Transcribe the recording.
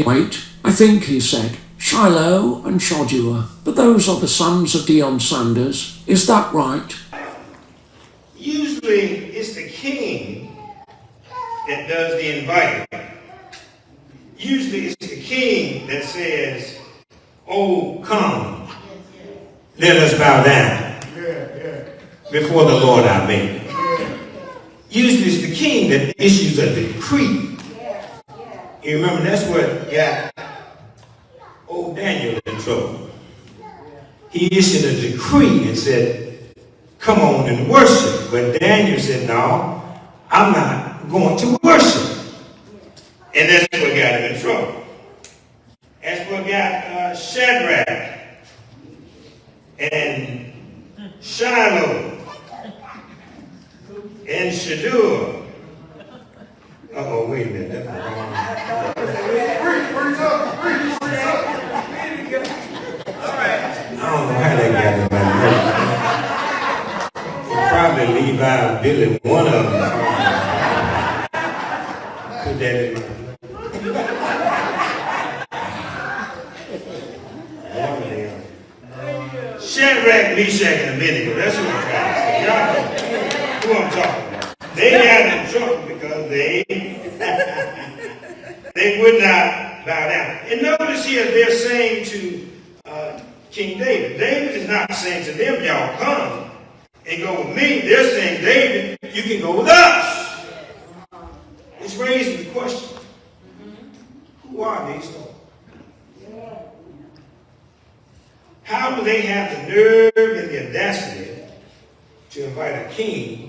Wait, I think he said Shilo and Shadeur, but those are the sons of Deon Sanders. Is that right? Usually it's the king that does the inviting. Usually it's the king that says, "Oh, come, let us bow down before the Lord our Maker." Usually it's the king that issues a decree. You remember that's what got old Daniel in trouble. He issued a decree and said, "Come on and worship." But Daniel said, "No, I'm not going to worship." And that's what got him in trouble. That's what got Shadrach and Shilo and Shadeur. Uh-oh, wait a minute. That's the wrong one. I don't know how they got him in. Probably Levi, Billy, one of them. Put that in mind. Shadrach, Meshach, and Abednego. That's what I'm trying to say. Y'all know who I'm talking about. They got in trouble because they would not bow down. And notice here they're saying to King David. David is not saying to them, "Y'all come and go with me." They're saying, "David, you can go with us." It's raising the question, who are these folks? How do they have the nerve and the audacity to invite a king